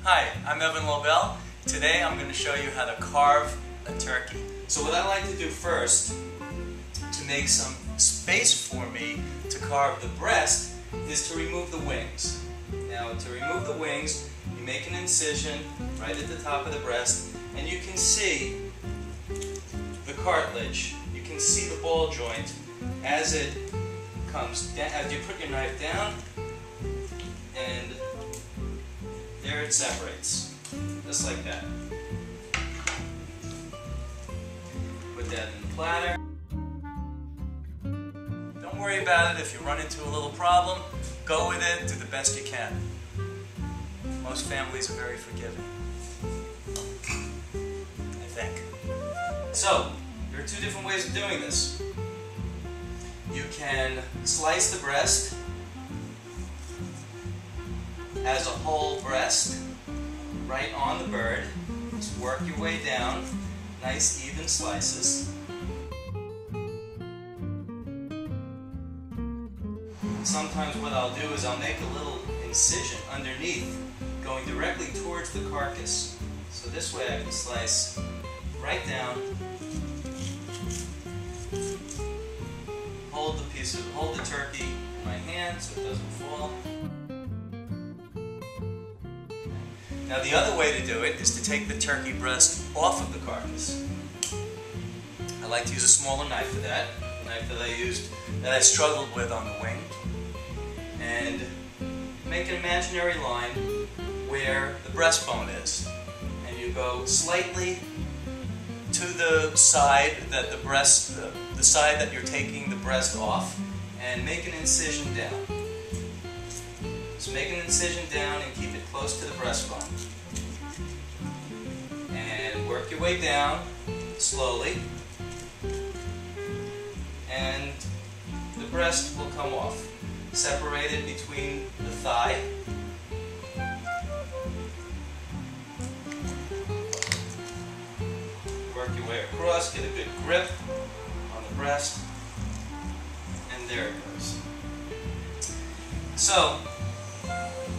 Hi, I'm Evan Lobel. Today I'm going to show you how to carve a turkey. So what I like to do first, to make some space for me to carve the breast, is to remove the wings. Now to remove the wings, you make an incision right at the top of the breast, and you can see the cartilage. You can see the ball joint as it comes down, as you put your knife down, and there it separates, just like that. Put that in the platter. Don't worry about it. If you run into a little problem, go with it, do the best you can. Most families are very forgiving, I think. So, there are two different ways of doing this. You can slice the breast as a whole breast, right on the bird. Just work your way down, nice even slices. Sometimes what I'll do is I'll make a little incision underneath, going directly towards the carcass. So this way I can slice right down, hold the turkey in my hand so it doesn't fall. Now the other way to do it is to take the turkey breast off of the carcass. I like to use a smaller knife for that, a knife that I struggled with on the wing, and make an imaginary line where the breastbone is, and you go slightly to the side that the side that you're taking the breast off, and make an incision down. So make an incision down and keep it close to the breastbone. And work your way down slowly, and the breast will come off, separated between the thigh work your way across, get a good grip on the breast, and there it goes. So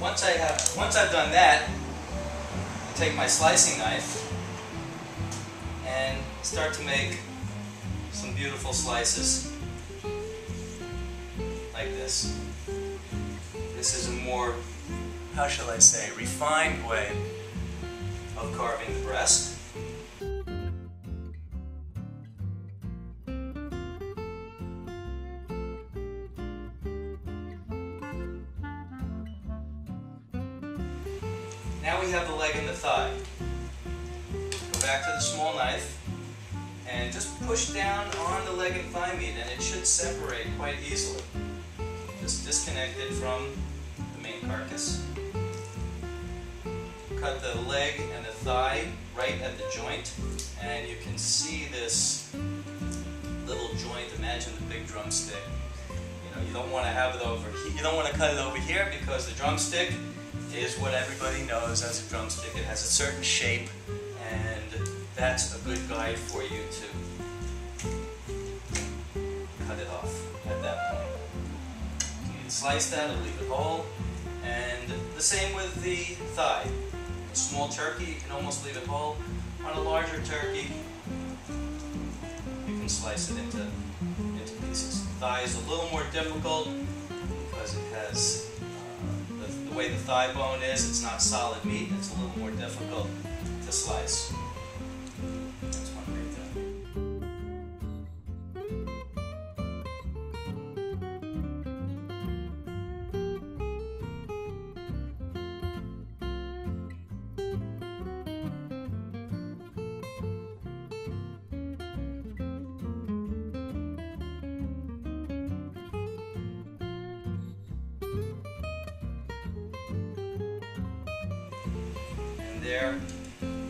once I've done that, I take my slicing knife and start to make some beautiful slices like this. This is a more, how shall I say, refined way of carving the breast. Now we have the leg and the thigh. Go back to the small knife and just push down on the leg and thigh meat, and it should separate quite easily. Just disconnect it from the main carcass. Cut the leg and the thigh right at the joint, and you can see this little joint. Imagine the big drumstick. You don't want to have it over here. You don't want to cut it over here because the drumstick is what everybody knows as a drumstick. It has a certain shape, and that's a good guide for you to cut it off at that point. You can slice that or leave it whole, and the same with the thigh. A small turkey, you can almost leave it whole. On a larger turkey, you can slice it into pieces. The thigh is a little more difficult because it has the way the thigh bone is, it's not solid meat, it's a little more difficult to slice. That's one right there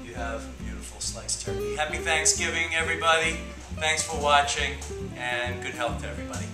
you have a beautiful sliced turkey. Happy Thanksgiving, everybody. Thanks for watching, and good health to everybody.